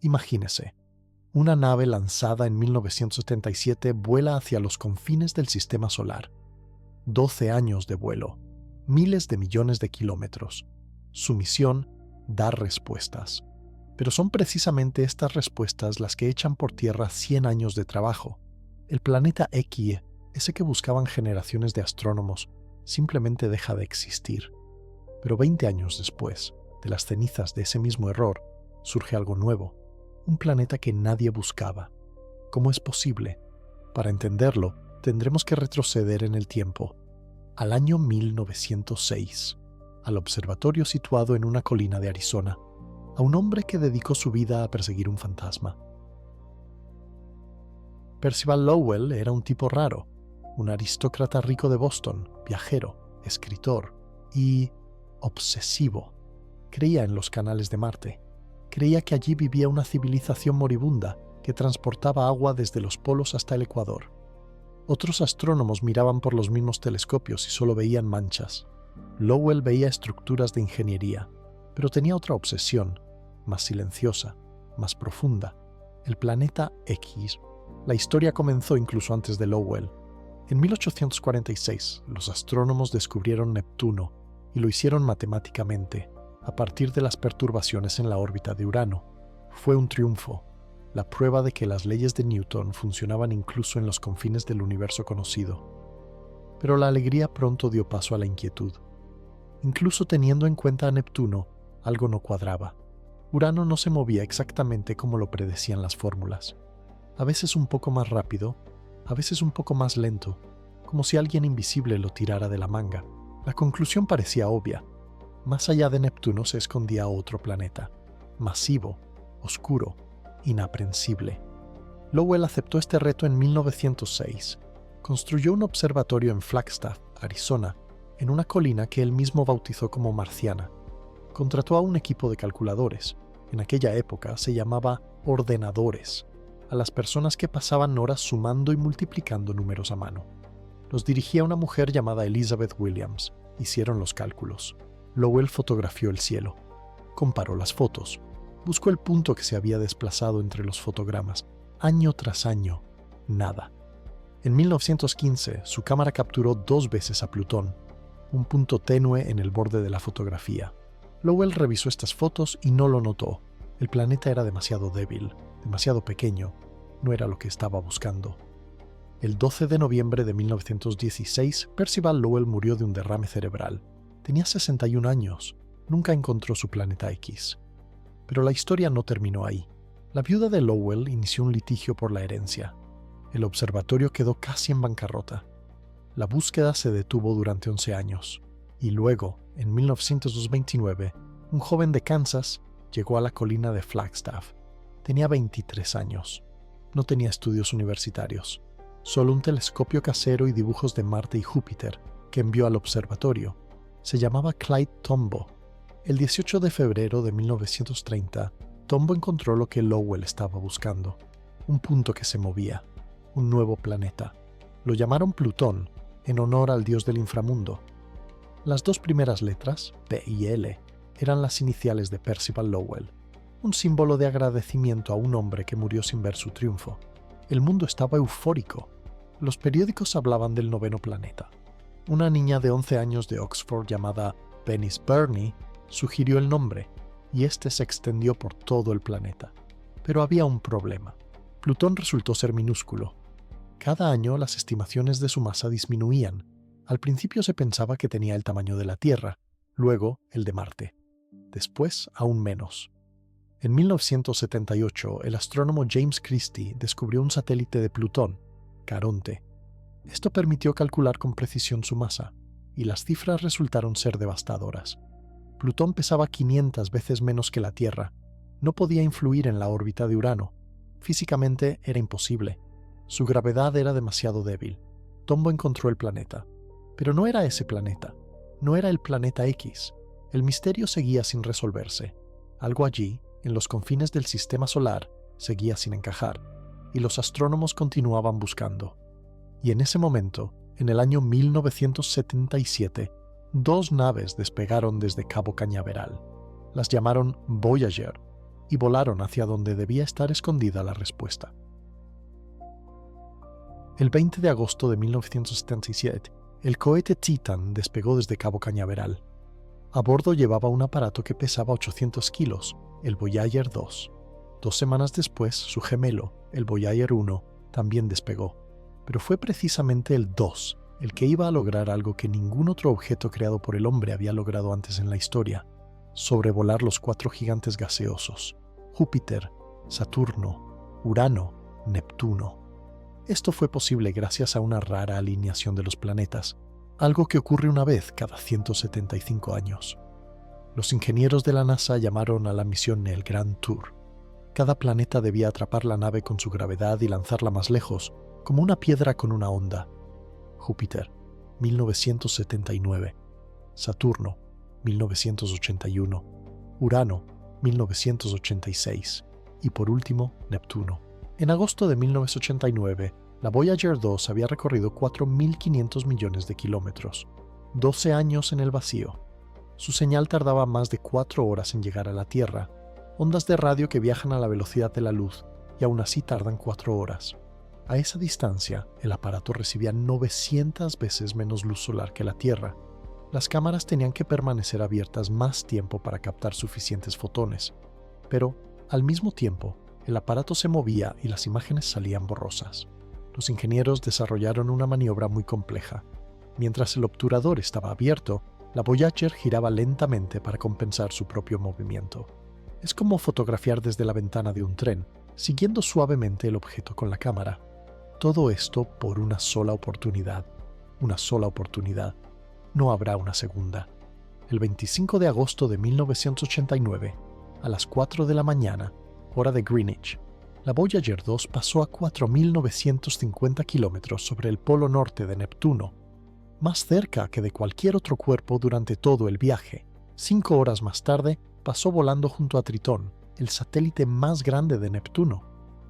Imagínese, una nave lanzada en 1977 vuela hacia los confines del sistema solar. 12 años de vuelo, miles de millones de kilómetros. Su misión, dar respuestas. Pero son precisamente estas respuestas las que echan por tierra 100 años de trabajo. El planeta X, ese que buscaban generaciones de astrónomos, simplemente deja de existir. Pero 20 años después, de las cenizas de ese mismo error, surge algo nuevo, un planeta que nadie buscaba. ¿Cómo es posible? Para entenderlo, tendremos que retroceder en el tiempo, al año 1906, al observatorio situado en una colina de Arizona, a un hombre que dedicó su vida a perseguir un fantasma. Percival Lowell era un tipo raro, un aristócrata rico de Boston, viajero, escritor y obsesivo. Creía en los canales de Marte. Creía que allí vivía una civilización moribunda que transportaba agua desde los polos hasta el Ecuador. Otros astrónomos miraban por los mismos telescopios y solo veían manchas. Lowell veía estructuras de ingeniería, pero tenía otra obsesión, más silenciosa, más profunda: el planeta X. La historia comenzó incluso antes de Lowell. En 1846, los astrónomos descubrieron Neptuno y lo hicieron matemáticamente, a partir de las perturbaciones en la órbita de Urano. Fue un triunfo, la prueba de que las leyes de Newton funcionaban incluso en los confines del universo conocido. Pero la alegría pronto dio paso a la inquietud. Incluso teniendo en cuenta a Neptuno, algo no cuadraba. Urano no se movía exactamente como lo predecían las fórmulas. A veces un poco más rápido, a veces un poco más lento, como si alguien invisible lo tirara de la manga. La conclusión parecía obvia. Más allá de Neptuno se escondía otro planeta, masivo, oscuro, inaprensible. Lowell aceptó este reto en 1906. Construyó un observatorio en Flagstaff, Arizona, en una colina que él mismo bautizó como Marciana. Contrató a un equipo de calculadores. En aquella época se llamaba ordenadores, a las personas que pasaban horas sumando y multiplicando números a mano. Los dirigía una mujer llamada Elizabeth Williams. Hicieron los cálculos. Lowell fotografió el cielo. Comparó las fotos. Buscó el punto que se había desplazado entre los fotogramas. Año tras año, nada. En 1915, su cámara capturó 2 veces a Plutón, un punto tenue en el borde de la fotografía. Lowell revisó estas fotos y no lo notó. El planeta era demasiado débil, demasiado pequeño. No era lo que estaba buscando. El 12 de noviembre de 1916, Percival Lowell murió de un derrame cerebral. Tenía 61 años. Nunca encontró su planeta X. Pero la historia no terminó ahí. La viuda de Lowell inició un litigio por la herencia. El observatorio quedó casi en bancarrota. La búsqueda se detuvo durante 11 años. Y luego, en 1929, un joven de Kansas llegó a la colina de Flagstaff. Tenía 23 años. No tenía estudios universitarios. Solo un telescopio casero y dibujos de Marte y Júpiter que envió al observatorio. Se llamaba Clyde Tombaugh. El 18 de febrero de 1930, Tombaugh encontró lo que Lowell estaba buscando. Un punto que se movía. Un nuevo planeta. Lo llamaron Plutón, en honor al dios del inframundo. Las 2 primeras letras, P y L, eran las iniciales de Percival Lowell, un símbolo de agradecimiento a un hombre que murió sin ver su triunfo. El mundo estaba eufórico. Los periódicos hablaban del 9º planeta. Una niña de 11 años de Oxford llamada Venice Burney sugirió el nombre, y este se extendió por todo el planeta. Pero había un problema. Plutón resultó ser minúsculo. Cada año las estimaciones de su masa disminuían. Al principio se pensaba que tenía el tamaño de la Tierra, luego el de Marte. Después aún menos. En 1978, el astrónomo James Christie descubrió un satélite de Plutón, Caronte. Esto permitió calcular con precisión su masa, y las cifras resultaron ser devastadoras. Plutón pesaba 500 veces menos que la Tierra. No podía influir en la órbita de Urano. Físicamente era imposible. Su gravedad era demasiado débil. Tombaugh encontró el planeta. Pero no era ese planeta. No era el planeta X. El misterio seguía sin resolverse. Algo allí, en los confines del sistema solar, seguía sin encajar, y los astrónomos continuaban buscando. Y en ese momento, en el año 1977, 2 naves despegaron desde Cabo Cañaveral. Las llamaron Voyager. y volaron hacia donde debía estar escondida la respuesta. El 20 de agosto de 1977, el cohete Titan despegó desde Cabo Cañaveral. A bordo llevaba un aparato que pesaba 800 kilos, el Voyager 2. 2 semanas después, su gemelo, el Voyager 1, también despegó. Pero fue precisamente el 2 el que iba a lograr algo que ningún otro objeto creado por el hombre había logrado antes en la historia: sobrevolar los 4 gigantes gaseosos: Júpiter, Saturno, Urano, Neptuno. Esto fue posible gracias a una rara alineación de los planetas, algo que ocurre una vez cada 175 años. Los ingenieros de la NASA llamaron a la misión el Grand Tour. Cada planeta debía atrapar la nave con su gravedad y lanzarla más lejos, como una piedra con una onda. Júpiter, 1979. Saturno, 1981. Urano, 1986. Y por último, Neptuno. En agosto de 1989, la Voyager 2 había recorrido 4.500 millones de kilómetros, 12 años en el vacío. Su señal tardaba más de 4 horas en llegar a la Tierra, ondas de radio que viajan a la velocidad de la luz y aún así tardan 4 horas. A esa distancia, el aparato recibía 900 veces menos luz solar que la Tierra. Las cámaras tenían que permanecer abiertas más tiempo para captar suficientes fotones, pero, al mismo tiempo, el aparato se movía y las imágenes salían borrosas. Los ingenieros desarrollaron una maniobra muy compleja. Mientras el obturador estaba abierto, la Voyager giraba lentamente para compensar su propio movimiento. Es como fotografiar desde la ventana de un tren, siguiendo suavemente el objeto con la cámara. Todo esto por una sola oportunidad. Una sola oportunidad. No habrá una segunda. El 25 de agosto de 1989, a las 4 de la mañana, hora de Greenwich, la Voyager 2 pasó a 4.950 kilómetros sobre el polo norte de Neptuno, más cerca que de cualquier otro cuerpo durante todo el viaje. 5 horas más tarde, pasó volando junto a Tritón, el satélite más grande de Neptuno,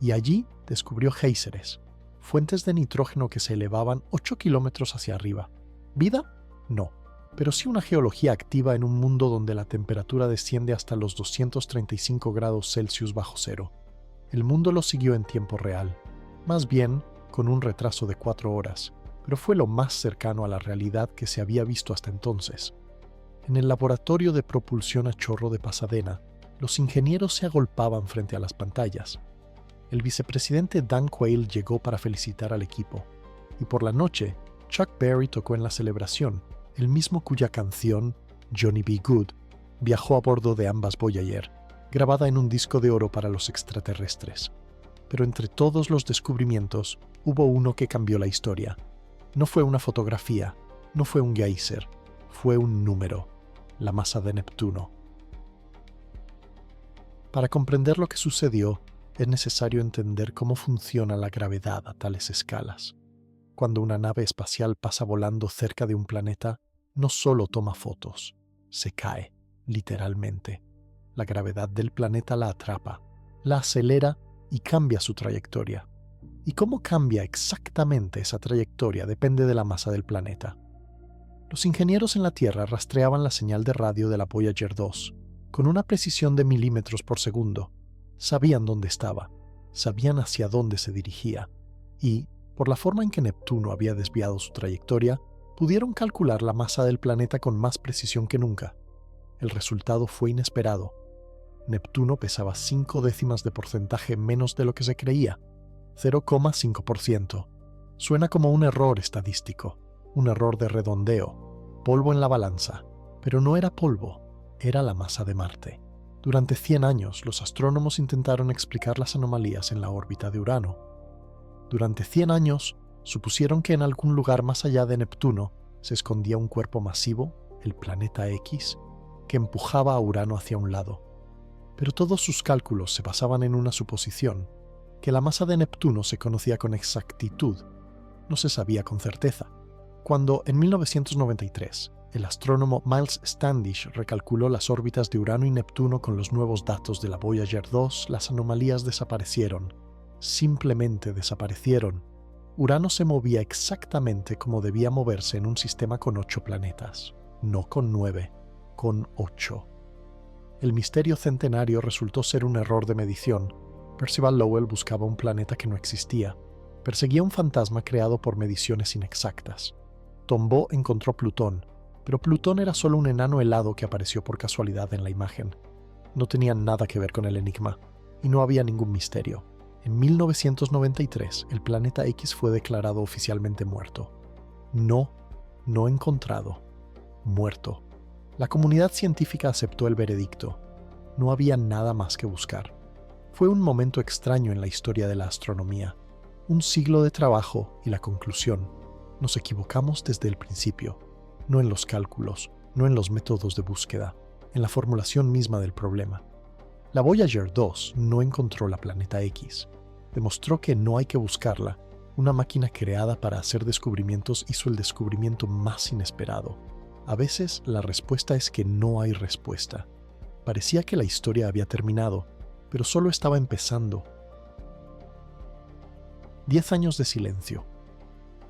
y allí descubrió géiseres, fuentes de nitrógeno que se elevaban 8 kilómetros hacia arriba. ¿Vida? No, pero sí una geología activa en un mundo donde la temperatura desciende hasta los 235 grados Celsius bajo cero. El mundo lo siguió en tiempo real, más bien con un retraso de 4 horas, pero fue lo más cercano a la realidad que se había visto hasta entonces. En el laboratorio de propulsión a chorro de Pasadena, los ingenieros se agolpaban frente a las pantallas. El vicepresidente Dan Quayle llegó para felicitar al equipo, y por la noche, Chuck Berry tocó en la celebración, el mismo cuya canción, Johnny B. Good, viajó a bordo de ambas Voyager, grabada en un disco de oro para los extraterrestres. Pero entre todos los descubrimientos, hubo uno que cambió la historia. No fue una fotografía, no fue un geyser, fue un número: la masa de Neptuno. Para comprender lo que sucedió, es necesario entender cómo funciona la gravedad a tales escalas. Cuando una nave espacial pasa volando cerca de un planeta, no solo toma fotos, se cae, literalmente. La gravedad del planeta la atrapa, la acelera y cambia su trayectoria. Y cómo cambia exactamente esa trayectoria depende de la masa del planeta. Los ingenieros en la Tierra rastreaban la señal de radio de la Voyager 2 con una precisión de milímetros por segundo. Sabían dónde estaba, sabían hacia dónde se dirigía, y, por la forma en que Neptuno había desviado su trayectoria, pudieron calcular la masa del planeta con más precisión que nunca. El resultado fue inesperado. Neptuno pesaba 5 décimas de porcentaje menos de lo que se creía, 0,5%. Suena como un error estadístico, un error de redondeo, polvo en la balanza, pero no era polvo, era la masa de Marte. Durante 100 años, los astrónomos intentaron explicar las anomalías en la órbita de Urano. Durante 100 años, supusieron que en algún lugar más allá de Neptuno se escondía un cuerpo masivo, el planeta X, que empujaba a Urano hacia un lado. Pero todos sus cálculos se basaban en una suposición, que la masa de Neptuno se conocía con exactitud, no se sabía con certeza. Cuando, en 1993, el astrónomo Miles Standish recalculó las órbitas de Urano y Neptuno con los nuevos datos de la Voyager 2, las anomalías desaparecieron. Simplemente desaparecieron. Urano se movía exactamente como debía moverse en un sistema con 8 planetas. No con 9, con 8. El misterio centenario resultó ser un error de medición. Percival Lowell buscaba un planeta que no existía. Perseguía un fantasma creado por mediciones inexactas. Tombaugh encontró Plutón, pero Plutón era solo un enano helado que apareció por casualidad en la imagen. No tenía nada que ver con el enigma, y no había ningún misterio. En 1993, el planeta X fue declarado oficialmente muerto. No encontrado. Muerto. La comunidad científica aceptó el veredicto. No había nada más que buscar. Fue un momento extraño en la historia de la astronomía. Un siglo de trabajo y la conclusión. Nos equivocamos desde el principio. No en los cálculos, no en los métodos de búsqueda, en la formulación misma del problema. La Voyager 2 no encontró la planeta X. Demostró que no hay que buscarla. Una máquina creada para hacer descubrimientos hizo el descubrimiento más inesperado. A veces la respuesta es que no hay respuesta. Parecía que la historia había terminado, pero solo estaba empezando. 10 años de silencio.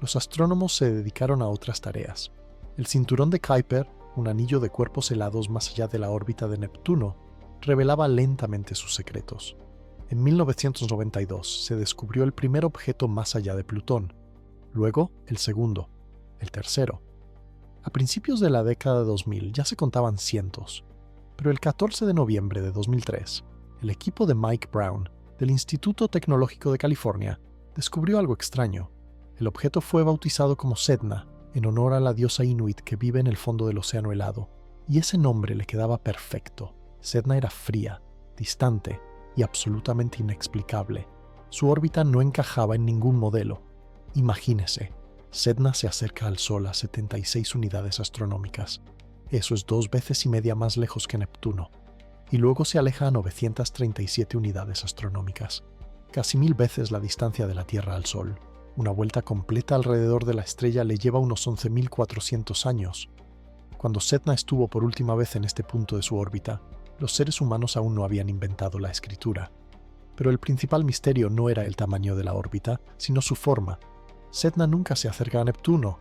Los astrónomos se dedicaron a otras tareas. El cinturón de Kuiper, un anillo de cuerpos helados más allá de la órbita de Neptuno, revelaba lentamente sus secretos. En 1992 se descubrió el primer objeto más allá de Plutón, luego el segundo, el tercero. A principios de la década de 2000 ya se contaban cientos, pero el 14 de noviembre de 2003, el equipo de Mike Brown, del Instituto Tecnológico de California, descubrió algo extraño. El objeto fue bautizado como Sedna, en honor a la diosa inuit que vive en el fondo del océano helado, y ese nombre le quedaba perfecto. Sedna era fría, distante y absolutamente inexplicable. Su órbita no encajaba en ningún modelo. Imagínese, Sedna se acerca al Sol a 76 unidades astronómicas. Eso es 2,5 veces más lejos que Neptuno. Y luego se aleja a 937 unidades astronómicas. Casi 1000 veces la distancia de la Tierra al Sol. Una vuelta completa alrededor de la estrella le lleva unos 11.400 años. Cuando Sedna estuvo por última vez en este punto de su órbita, los seres humanos aún no habían inventado la escritura. Pero el principal misterio no era el tamaño de la órbita, sino su forma. Sedna nunca se acerca a Neptuno.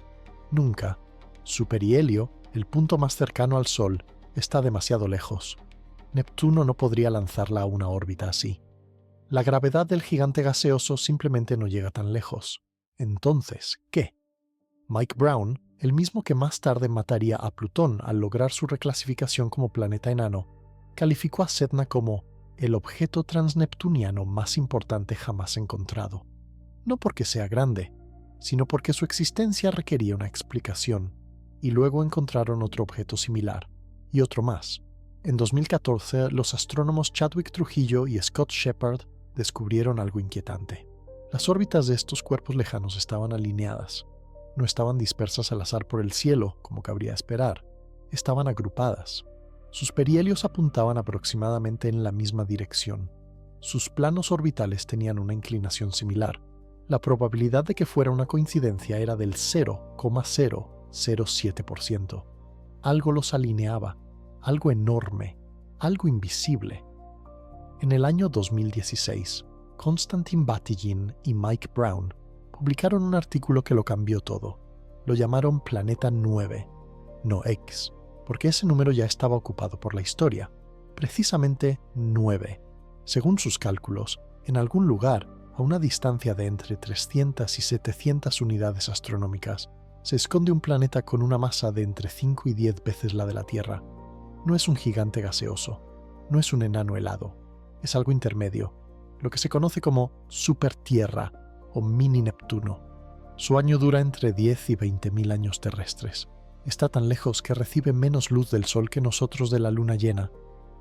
Nunca. Su perihelio, el punto más cercano al Sol, está demasiado lejos. Neptuno no podría lanzarla a una órbita así. La gravedad del gigante gaseoso simplemente no llega tan lejos. Entonces, ¿qué? Mike Brown, el mismo que más tarde mataría a Plutón al lograr su reclasificación como planeta enano, calificó a Sedna como el objeto transneptuniano más importante jamás encontrado. No porque sea grande, sino porque su existencia requería una explicación, y luego encontraron otro objeto similar, y otro más. En 2014, los astrónomos Chadwick Trujillo y Scott Shepard descubrieron algo inquietante. Las órbitas de estos cuerpos lejanos estaban alineadas. No estaban dispersas al azar por el cielo, como cabría esperar. Estaban agrupadas. Sus perihelios apuntaban aproximadamente en la misma dirección. Sus planos orbitales tenían una inclinación similar. La probabilidad de que fuera una coincidencia era del 0,007%. Algo los alineaba, algo enorme, algo invisible. En el año 2016, Konstantin Batygin y Mike Brown publicaron un artículo que lo cambió todo. Lo llamaron Planeta 9, no X, porque ese número ya estaba ocupado por la historia. Precisamente 9. Según sus cálculos, en algún lugar, a una distancia de entre 300 y 700 unidades astronómicas, se esconde un planeta con una masa de entre 5 y 10 veces la de la Tierra. No es un gigante gaseoso, no es un enano helado, es algo intermedio, lo que se conoce como supertierra o mini Neptuno. Su año dura entre 10 y 20.000 años terrestres. Está tan lejos que recibe menos luz del Sol que nosotros de la luna llena.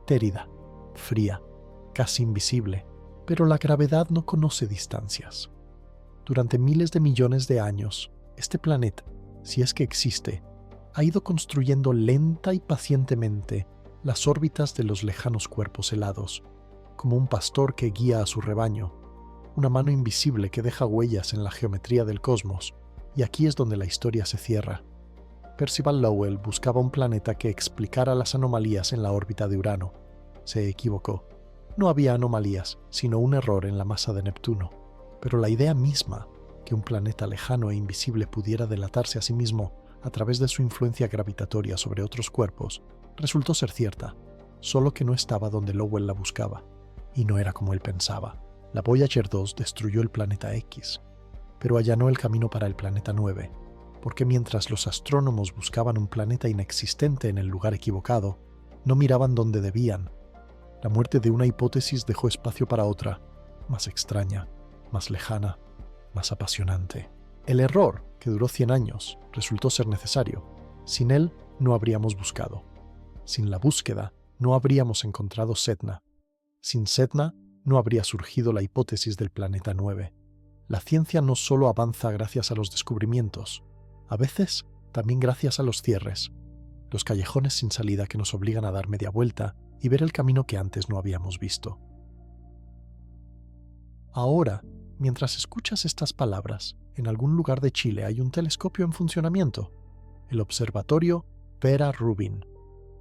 Térida, fría, casi invisible, pero la gravedad no conoce distancias. Durante miles de millones de años, este planeta, si es que existe, ha ido construyendo lenta y pacientemente las órbitas de los lejanos cuerpos helados, como un pastor que guía a su rebaño, una mano invisible que deja huellas en la geometría del cosmos, y aquí es donde la historia se cierra. Percival Lowell buscaba un planeta que explicara las anomalías en la órbita de Urano. Se equivocó. No había anomalías, sino un error en la masa de Neptuno. Pero la idea misma, que un planeta lejano e invisible pudiera delatarse a sí mismo a través de su influencia gravitatoria sobre otros cuerpos, resultó ser cierta. solo que no estaba donde Lowell la buscaba, y no era como él pensaba. La Voyager 2 destruyó el planeta X, pero allanó el camino para el planeta 9, porque mientras los astrónomos buscaban un planeta inexistente en el lugar equivocado, no miraban donde debían. La muerte de una hipótesis dejó espacio para otra, más extraña, más lejana, más apasionante. El error, que duró 100 años, resultó ser necesario. Sin él, no habríamos buscado. Sin la búsqueda, no habríamos encontrado Sedna. Sin Sedna, no habría surgido la hipótesis del planeta 9. La ciencia no solo avanza gracias a los descubrimientos, a veces también gracias a los cierres, los callejones sin salida que nos obligan a dar media vuelta y ver el camino que antes no habíamos visto. Ahora, mientras escuchas estas palabras, en algún lugar de Chile hay un telescopio en funcionamiento, el Observatorio Vera Rubin,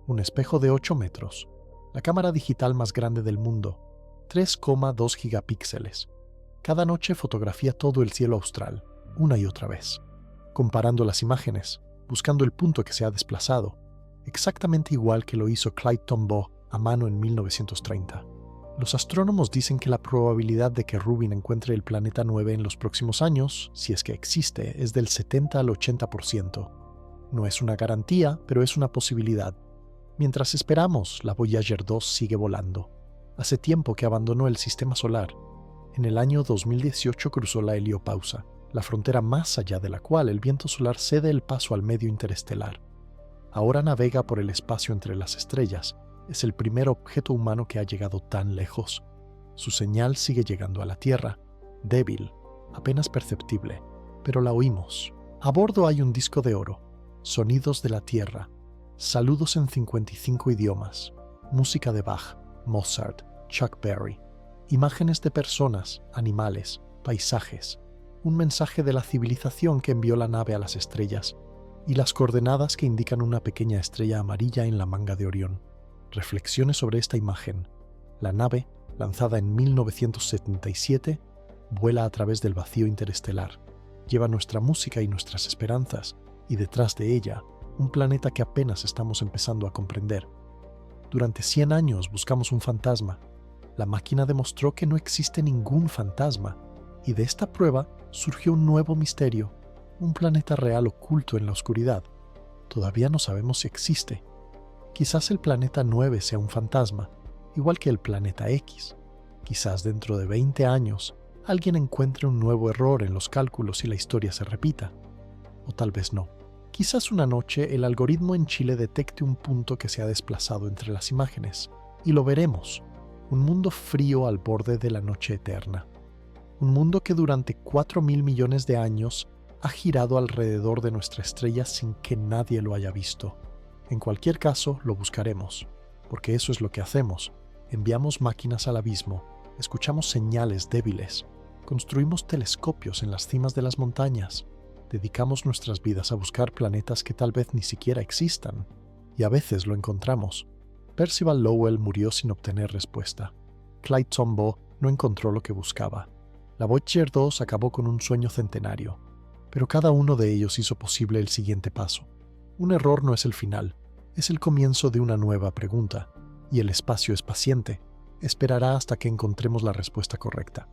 un espejo de 8 metros, la cámara digital más grande del mundo, 3,2 gigapíxeles. Cada noche fotografía todo el cielo austral, una y otra vez, comparando las imágenes, buscando el punto que se ha desplazado, exactamente igual que lo hizo Clyde Tombaugh a mano en 1930. Los astrónomos dicen que la probabilidad de que Rubin encuentre el planeta 9 en los próximos años, si es que existe, es del 70 al 80%. No es una garantía, pero es una posibilidad. Mientras esperamos, la Voyager 2 sigue volando. Hace tiempo que abandonó el sistema solar. En el año 2018 cruzó la heliopausa, la frontera más allá de la cual el viento solar cede el paso al medio interestelar. Ahora navega por el espacio entre las estrellas. Es el primer objeto humano que ha llegado tan lejos. Su señal sigue llegando a la Tierra, débil, apenas perceptible, pero la oímos. A bordo hay un disco de oro, sonidos de la Tierra, saludos en 55 idiomas, música de Bach, Mozart, Chuck Berry, imágenes de personas, animales, paisajes, un mensaje de la civilización que envió la nave a las estrellas y las coordenadas que indican una pequeña estrella amarilla en la manga de Orión. Reflexiones sobre esta imagen. La nave, lanzada en 1977, vuela a través del vacío interestelar. Lleva nuestra música y nuestras esperanzas, y detrás de ella, un planeta que apenas estamos empezando a comprender. Durante 100 años buscamos un fantasma. La máquina demostró que no existe ningún fantasma, y de esta prueba surgió un nuevo misterio, un planeta real oculto en la oscuridad. Todavía no sabemos si existe. Quizás el planeta 9 sea un fantasma, igual que el planeta X. Quizás dentro de 20 años alguien encuentre un nuevo error en los cálculos y la historia se repita. O tal vez no. Quizás una noche el algoritmo en Chile detecte un punto que se ha desplazado entre las imágenes, y lo veremos. Un mundo frío al borde de la noche eterna. Un mundo que durante 4.000 millones de años ha girado alrededor de nuestra estrella sin que nadie lo haya visto. En cualquier caso, lo buscaremos, porque eso es lo que hacemos. Enviamos máquinas al abismo, escuchamos señales débiles, construimos telescopios en las cimas de las montañas, dedicamos nuestras vidas a buscar planetas que tal vez ni siquiera existan, y a veces lo encontramos. Percival Lowell murió sin obtener respuesta. Clyde Tombaugh no encontró lo que buscaba. La Voyager 2 acabó con un sueño centenario, pero cada uno de ellos hizo posible el siguiente paso. Un error no es el final, es el comienzo de una nueva pregunta, y el espacio es paciente, esperará hasta que encontremos la respuesta correcta.